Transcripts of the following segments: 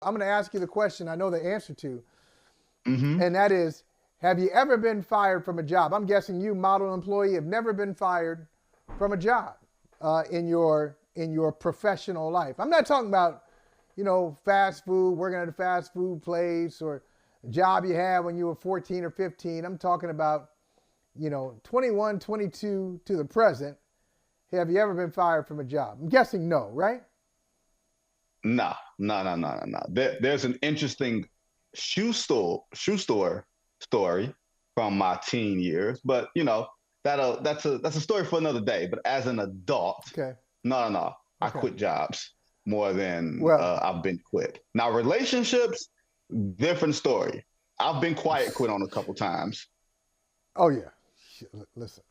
I'm going to ask you the question I know the answer to, Mm-hmm. and that is, have you ever been fired from a job? I'm guessing you, model employee, have never been fired from a job in your professional life. I'm not talking about, fast food, working at a fast food place, or a job you had when you were 14 or 15. I'm talking about, 21, 22 to the present. Have you ever been fired from a job? I'm guessing no, right? No, no, no, no, no, no. There's an interesting shoe store story from my teen years, but that's a story for another day. But as an adult, Okay. no, no, no. I Okay. quit jobs more than Well, I've been quit. Now relationships, different story. I've been quiet quit on a couple times. oh yeah. Listen.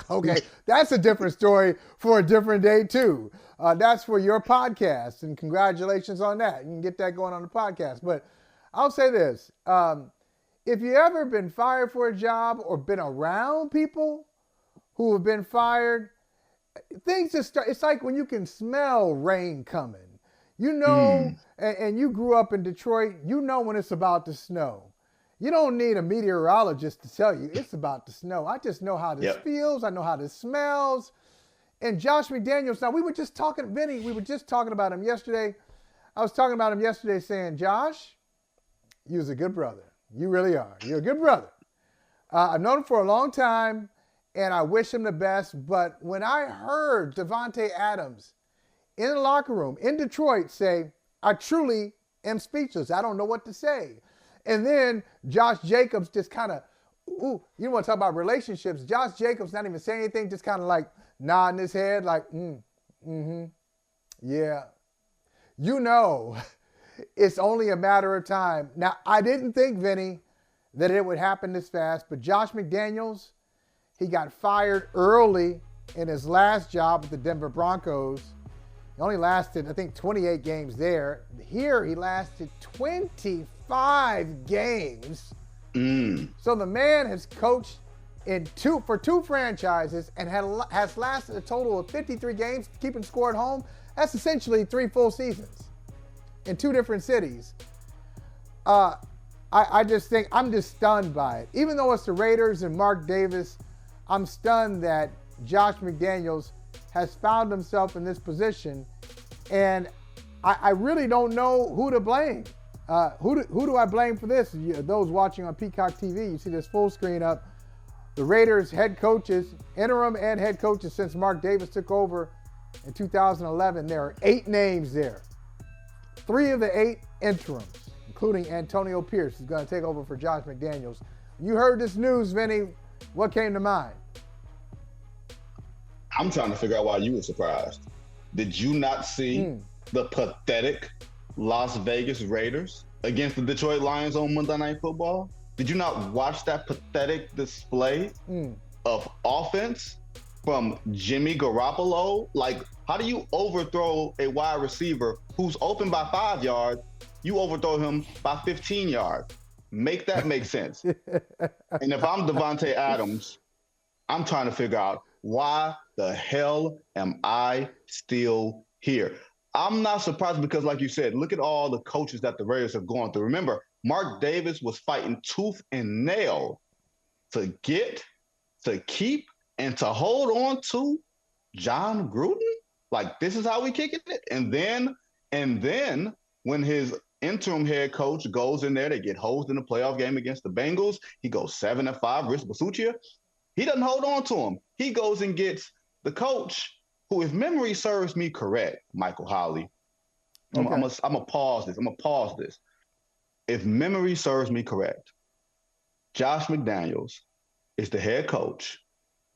Okay. That's a different story for a different day too. That's for your podcast, and congratulations on that. You can get that going on the podcast. But I'll say this. If you ever been fired for a job or been around people who have been fired, things just start. It's like when you can smell rain coming. Mm, And you grew up in Detroit, when it's about to snow. You don't need a meteorologist to tell you it's about to snow. I just know how this yep. feels. I know how this smells. And Josh McDaniels, now we were just talking, Vinny, we were just talking about him yesterday. I was talking about him yesterday saying, Josh, you're a good brother. You really are. You're a good brother. I've known him for a long time, and I wish him the best. But when I heard Davante Adams in the locker room in Detroit say, I truly am speechless. I don't know what to say. And then Josh Jacobs just kind of, you want to talk about relationships. Josh Jacobs not even saying anything, just kind of like nodding his head like, yeah. It's only a matter of time. Now, I didn't think, Vinny, that it would happen this fast, but Josh McDaniels, he got fired early in his last job with the Denver Broncos. He only lasted, I think, 28 games there. Here, he lasted 25 games. So the man has coached for two franchises and has lasted a total of 53 games, keeping score at home. That's essentially 3 full seasons in 2 different cities. I just think I'm just stunned by it. Even though it's the Raiders and Mark Davis, I'm stunned that Josh McDaniels has found himself in this position, and I really don't know who to blame. Who do I blame for this? Those watching on Peacock TV, you see this full screen up. The Raiders head coaches, interim and head coaches since Mark Davis took over in 2011. There are 8 names there. 3 of the 8 interims, including Antonio Pierce, who's going to take over for Josh McDaniels. When you heard this news, Vinny, what came to mind? I'm trying to figure out why you were surprised. Did you not see the pathetic Las Vegas Raiders against the Detroit Lions on Monday Night Football? Did you not watch that pathetic display of offense from Jimmy Garoppolo? Like, how do you overthrow a wide receiver who's open by 5 yards? You overthrow him by 15 yards. Make that make sense. And if I'm Davante Adams, I'm trying to figure out, why the hell am I still here? I'm not surprised because, like you said, look at all the coaches that the Raiders have gone through. Remember, Mark Davis was fighting tooth and nail to get, to keep, and to hold on to John Gruden. Like, this is how we kicking it. And then when his interim head coach goes in there, they get hosed in the playoff game against the Bengals. He goes 7-5, Rich Basuccia. He doesn't hold on to him. He goes and gets the coach who, if memory serves me correct, Michael Holley, I'm going to pause this. If memory serves me correct, Josh McDaniels is the head coach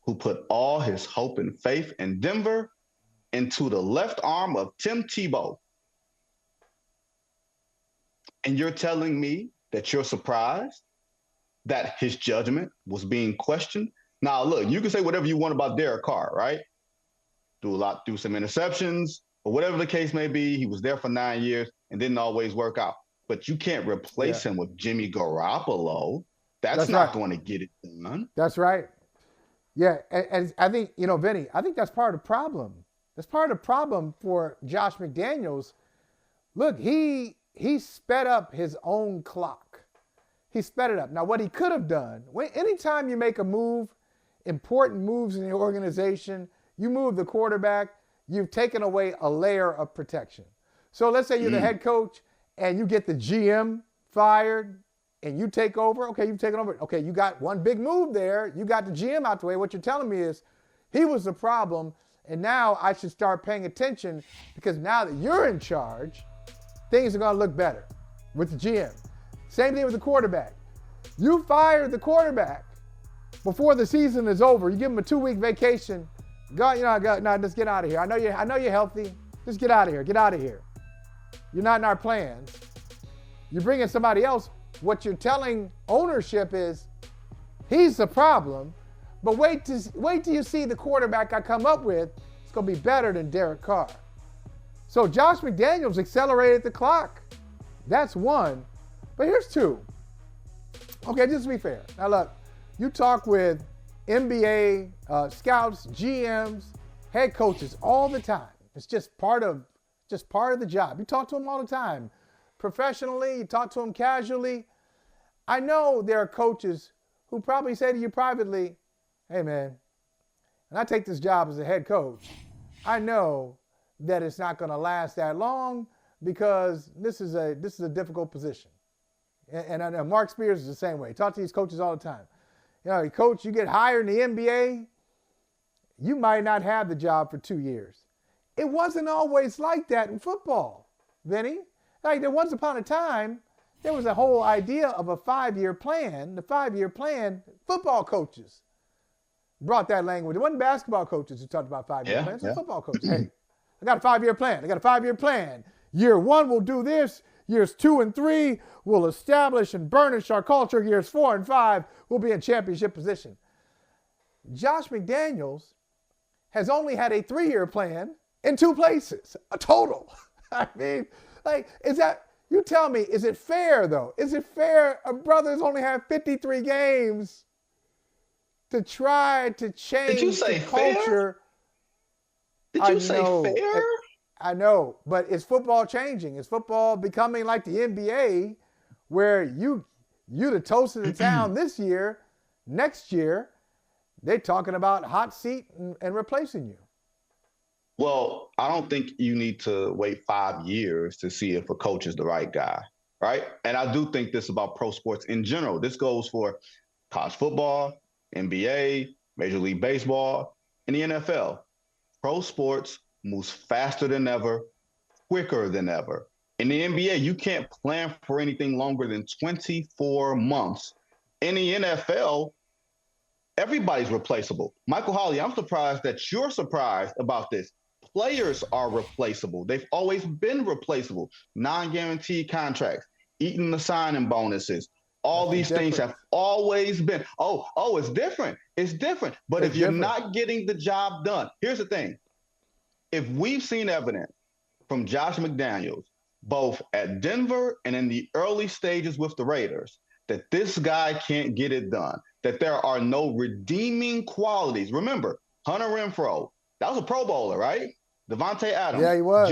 who put all his hope and faith in Denver into the left arm of Tim Tebow. And you're telling me that you're surprised that his judgment was being questioned? Now, look, you can say whatever you want about Derek Carr, right? Do some interceptions, or whatever the case may be. He was there for 9 years and didn't always work out. But you can't replace him with Jimmy Garoppolo. That's not going to get it done. That's right. Yeah, and I think, Vinny, I think that's part of the problem. That's part of the problem for Josh McDaniels. Look, he he sped up his own clock. He sped it up. Now, what he could have done, anytime you make a move, important moves in the organization, you move the quarterback, you've taken away a layer of protection. So let's say you're the head coach and you get the GM fired and you take over. Okay, you've taken over. Okay, you got one big move there. You got the GM out the way. What you're telling me is he was the problem, and now I should start paying attention because now that you're in charge, things are going to look better with the GM. Same thing with the quarterback. You fired the quarterback before the season is over. You give him a 2-week vacation. Just get out of here. I know you're healthy. Just get out of here. Get out of here. You're not in our plans. You bring in somebody else. What you're telling ownership is he's the problem, but wait till you see the quarterback I come up with. It's going to be better than Derek Carr. So Josh McDaniels accelerated the clock. That's one. But here's two. Okay, just to be fair. Now look, you talk with NBA scouts, GMs, head coaches all the time. It's just part of the job. You talk to them all the time. Professionally, you talk to them casually. I know there are coaches who probably say to you privately, hey man, and I take this job as a head coach, I know that it's not going to last that long because this is a difficult position. And I know Mark Spears is the same way. Talk to these coaches all the time. Coach, you get hired in the NBA, you might not have the job for 2 years. It wasn't always like that in football, Vinny. Like there once upon a time, there was a whole idea of a 5-year plan. The 5-year plan, football coaches brought that language. It wasn't basketball coaches who talked about 5-year plans. It was football coaches. Hey, I got a 5-year plan. I got a 5-year plan. Year 1, we'll do this. Years 2 and 3, we'll establish and burnish our culture. Years 4 and 5, we'll be in championship position. Josh McDaniels has only had a 3-year plan in 2 places, a total. I mean, you tell me, is it fair though? Is it fair a brother's only had 53 games to try to change the culture? Did you say fair? I know, but is football changing? Is football becoming like the NBA where you the toast of the town this year, next year, they're talking about hot seat and replacing you? Well, I don't think you need to wait 5 years to see if a coach is the right guy, right? And I do think this about pro sports in general. This goes for college football, NBA, Major League Baseball, and the NFL. Pro sports moves faster than ever, quicker than ever. In the NBA, you can't plan for anything longer than 24 months. In the NFL, everybody's replaceable. Michael Holley, I'm surprised that you're surprised about this. Players are replaceable. They've always been replaceable. Non-guaranteed contracts, eating the signing bonuses. All these things have always been. Oh, it's different. It's different. But if you're not getting the job done, here's the thing. If we've seen evidence from Josh McDaniels, both at Denver and in the early stages with the Raiders, that this guy can't get it done, that there are no redeeming qualities. Remember, Hunter Renfrow, that was a Pro Bowler, right? Devontae Adams, yeah, he was.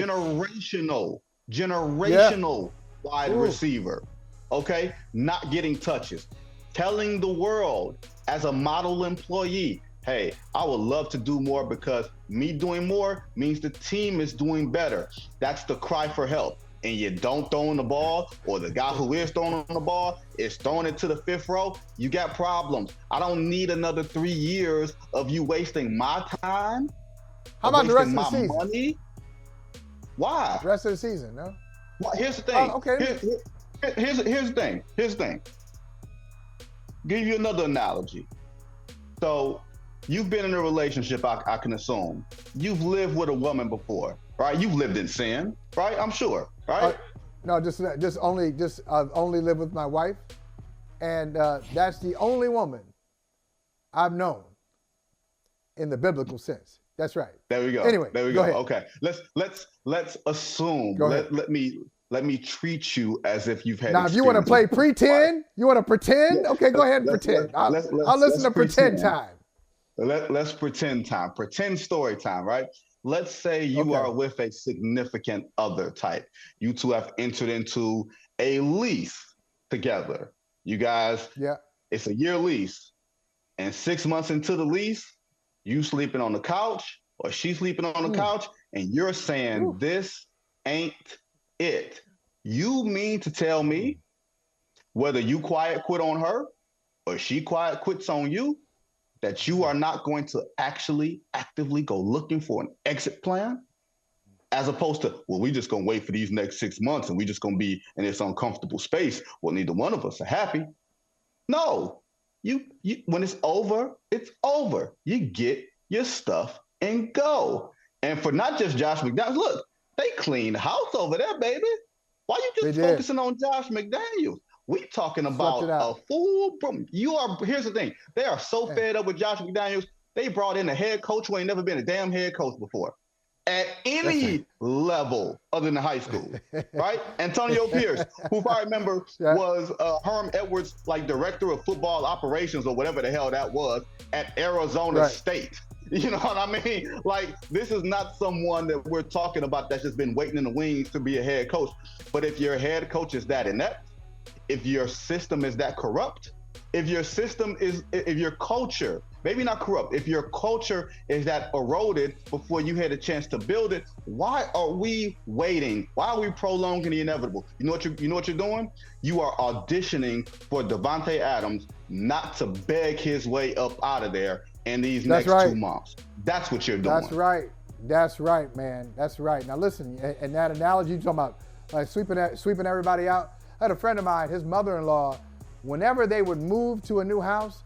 Generational wide receiver, okay? Not getting touches. Telling the world as a model employee, hey, I would love to do more because me doing more means the team is doing better. That's the cry for help. And you don't throw in the ball, or the guy who is throwing the ball is throwing it to the 5th row, you got problems. I don't need another 3 years of you wasting my time. How about the rest of the season? Money. Why? The rest of the season, no? Well, here's the thing. Okay. Here's the thing. Give you another analogy. So you've been in a relationship, I can assume. You've lived with a woman before, right? You've lived in sin, right? I'm sure, right? No, I've only lived with my wife, and that's the only woman I've known in the biblical sense. That's right. There we go. Anyway, there we go. Ahead. Okay, let's assume. Go ahead. Let me treat you as if you've had. Now, if you want to play pretend, you want to pretend. Okay, go ahead and pretend. I'll listen to pretend time. Let's pretend time. Pretend story time, right? let's say you Okay. are with a significant other type. You two have entered into a lease together. You guys, Yeah. it's a year lease. And 6 months into the lease, you sleeping on the couch or she sleeping on the Mm. couch, and you're saying, Whew. this ain't it. You mean to tell me whether you quiet quit on her or she quiet quits on you, that you are not going to actually actively go looking for an exit plan? As opposed to, well, we just gonna wait for these next 6 months and we just gonna be in this uncomfortable space. Well, neither one of us are happy. No, you when it's over, it's over. You get your stuff and go. And for not just Josh McDaniels, look, they cleaned house over there, baby. Why you They just did. focusing on Josh McDaniels? We talking Swept it about a out. full. Here's the thing. They are so fed up with Josh McDaniels. They brought in a head coach who ain't never been a damn head coach before, at any level other than high school, right? Antonio Pierce, who, if I remember, was Herm Edwards, like director of football operations or whatever the hell that was at Arizona State. You know what I mean? Like, this is not someone that we're talking about that's just been waiting in the wings to be a head coach. But if your head coach is that inept, if your system is that corrupt, if your culture, maybe not corrupt, if your culture is that eroded before you had a chance to build it, why are we waiting? Why are we prolonging the inevitable? You know what you're doing? You are auditioning for Devontae Adams not to beg his way up out of there in these next 2 months. That's what you're doing. That's right, man. That's right. Now listen, and that analogy you're talking about, like sweeping everybody out. I had a friend of mine, his mother-in-law, whenever they would move to a new house,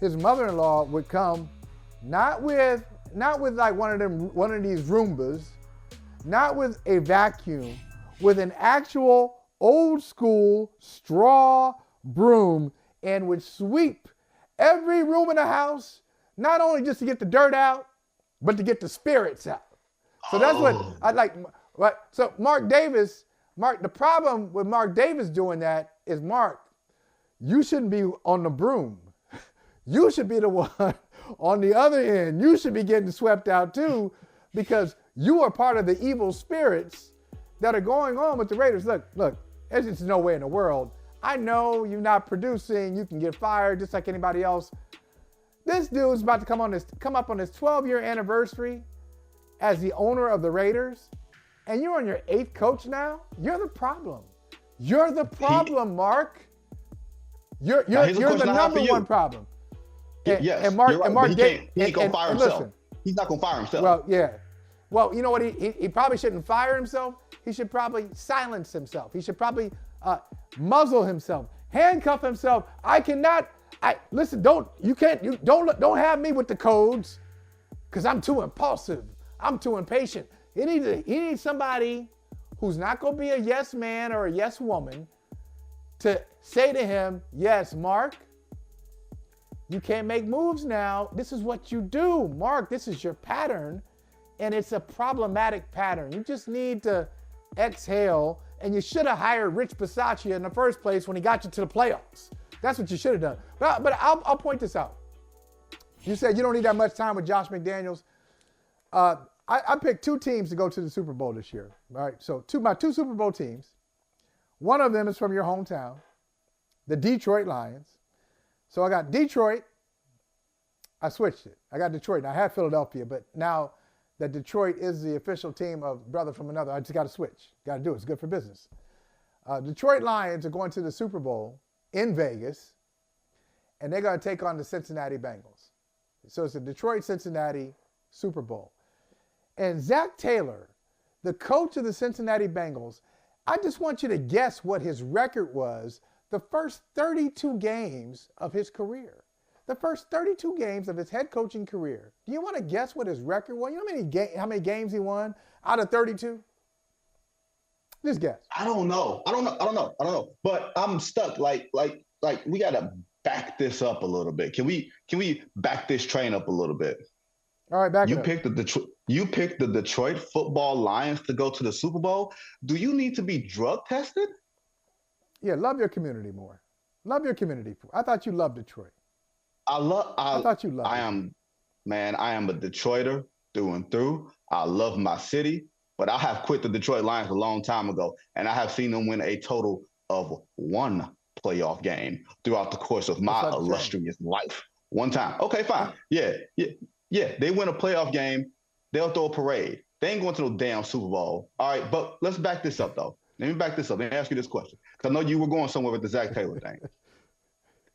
his mother-in-law would come not with like one of these Roombas, not with a vacuum, with an actual old school straw broom, and would sweep every room in the house, not only just to get the dirt out, but to get the spirits out. So that's what I like. Right? So the problem with Mark Davis doing that is, Mark, you shouldn't be on the broom. You should be the one on the other end. You should be getting swept out too, because you are part of the evil spirits that are going on with the Raiders. Look, there's just no way in the world. I know you're not producing. You can get fired just like anybody else. This dude's about to come up on his 12-year anniversary as the owner of the Raiders, and you're on your 8th coach now. You're the problem. You're the problem, Mark. You're the number one problem. Yes, and Mark, you're right, and Mark, he ain't gonna fire himself. Listen, he's not gonna fire himself. Well, yeah. Well, you know what? He probably shouldn't fire himself. He should probably silence himself. He should probably muzzle himself, handcuff himself. Listen. Don't have me with the codes, because I'm too impulsive. I'm too impatient. He needs somebody who's not gonna be a yes man or a yes woman to say to him, yes, Mark, you can't make moves now. This is what you do. Mark, this is your pattern, and it's a problematic pattern. You just need to exhale, and you should have hired Rich Bisaccia in the first place when he got you to the playoffs. That's what you should have done. But I'll point this out. You said you don't need that much time with Josh McDaniels. I picked 2 teams to go to the Super Bowl this year. All right, so my 2 Super Bowl teams. One of them is from your hometown, the Detroit Lions. So I got Detroit. I switched it. I got Detroit. I had Philadelphia, but now that Detroit is the official team of Brother from Another, I just got to switch. Got to do it. It's good for business. Detroit Lions are going to the Super Bowl in Vegas, and they're going to take on the Cincinnati Bengals. So it's a Detroit-Cincinnati Super Bowl. And Zach Taylor, the coach of the Cincinnati Bengals, I just want you to guess what his record was the first 32 games of his career. The first 32 games of his head coaching career. Do you want to guess what his record was? You know how many games he won out of 32? Just guess. I don't know. But I'm stuck. Like we gotta back this up a little bit. Can we back this train up a little bit? All right, back it up. You picked the Detroit Football Lions to go to the Super Bowl. Do you need to be drug tested? Yeah, love your community more. Love your community. I thought you loved Detroit. I thought you loved it. I am a Detroiter. through and through. I love my city, but I have quit the Detroit Lions a long time ago, and I have seen them win a total of one playoff game throughout the course of my illustrious life. One time. Okay, fine. Yeah. They win a playoff game. They'll throw a parade. They ain't going to no damn Super Bowl. All right, but let's back this up, though. Let me ask you this question, because I know you were going somewhere with the Zach Taylor thing.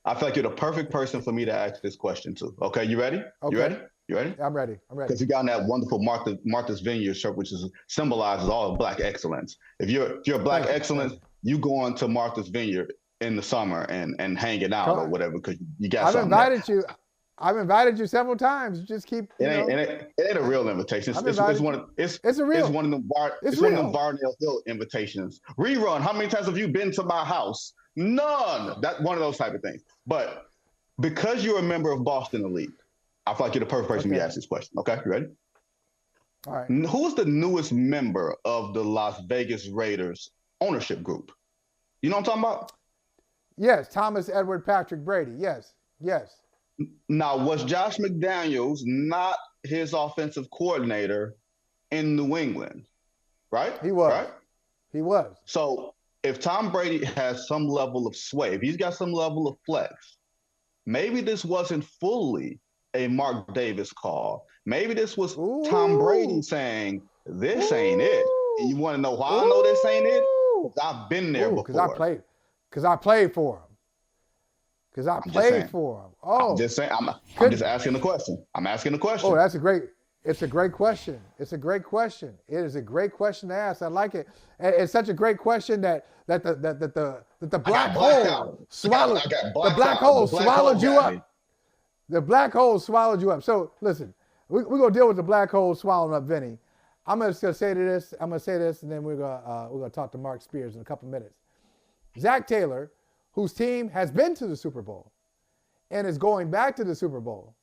I feel like you're the perfect person for me to ask this question to. Okay, you ready? Okay. You ready? I'm ready. Because you got on that wonderful Martha's Vineyard shirt, which symbolizes all of Black excellence. If you're Black excellence, you go on to Martha's Vineyard in the summer and hanging out or whatever, because you got something. I've invited you several times. You just keep. It ain't a real invitation. It's one of them Varnell Hill invitations. Rerun. How many times have you been to my house? None. That one of those type of things. But because you're a member of Boston Elite, I feel like you're the perfect person to ask this question. Okay, you ready? All right. Who's the newest member of the Las Vegas Raiders ownership group? You know what I'm talking about? Yes, Thomas Edward Patrick Brady. Yes. Now, was Josh McDaniels not his offensive coordinator in New England? Right? He was. Right? He was. So if Tom Brady has some level of sway, if he's got some level of flex, maybe this wasn't fully a Mark Davis call. Maybe this was Tom Brady saying, this ain't it. And you want to know why I know this ain't it? Because I've been there before. Because I played for him. Oh, I'm just saying. I'm just asking the question. I'm asking the question. Oh, it's a great question. It is a great question to ask. I like it. It's such a great question that the black hole swallowed. The black hole swallowed you up. The black hole swallowed you up. So listen, we're gonna deal with the black hole swallowing up Vinny. I'm just gonna say this, and then we're gonna talk to Mark Spears in a couple minutes. Zach Taylor, whose team has been to the Super Bowl and is going back to the Super Bowl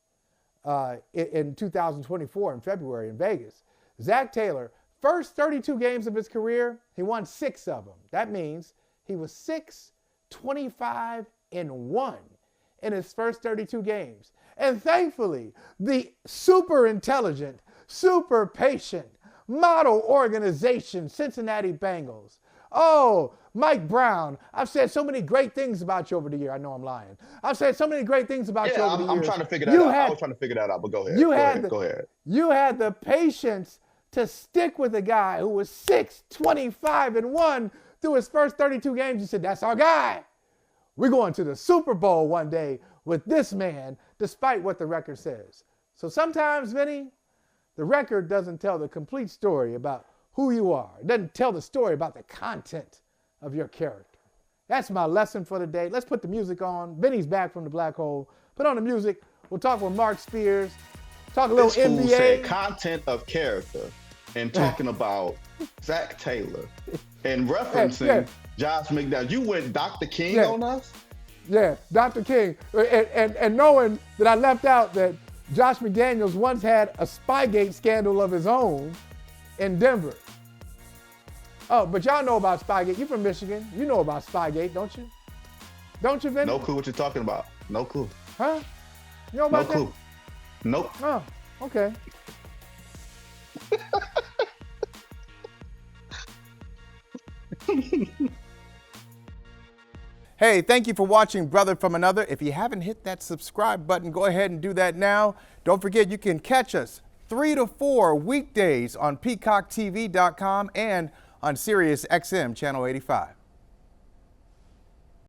in 2024 in February in Vegas. Zach Taylor, first 32 games of his career, he won 6 of them. That means he was 6-25-1 in his first 32 games. And thankfully, the super intelligent, super patient, model organization, Cincinnati Bengals. Oh, Mike Brown, I've said so many great things about you over the year. I know I'm lying. I've said so many great things about you over the years. I'm trying to figure that out. I was trying to figure that out, but go ahead. Go ahead. You had the patience to stick with a guy who was 6-25-1 through his first 32 games. You said, that's our guy. We're going to the Super Bowl one day with this man, despite what the record says. So sometimes, Vinny, the record doesn't tell the complete story about who you are. It doesn't tell the story about the content of your character. That's my lesson for the day. Let's put the music on. Vinny's back from the black hole. Put on the music. We'll talk with Mark Spears. Talk a little NBA. This fool said content of character and talking about Zach Taylor and referencing Josh McDaniels. You went Dr. King on us? Yeah, Dr. King. And knowing that I left out that Josh McDaniels once had a Spygate scandal of his own in Denver. Oh, but y'all know about Spygate. You're from Michigan. You know about Spygate, don't you? Don't you, Vinny? No clue what you're talking about. No clue. Huh? You know about that? No clue. Nope. Oh, okay. Hey, thank you for watching Brother from Another. If you haven't hit that subscribe button, go ahead and do that now. Don't forget you can catch us 3 to 4 weekdays on PeacockTV.com and on Sirius XM Channel 85.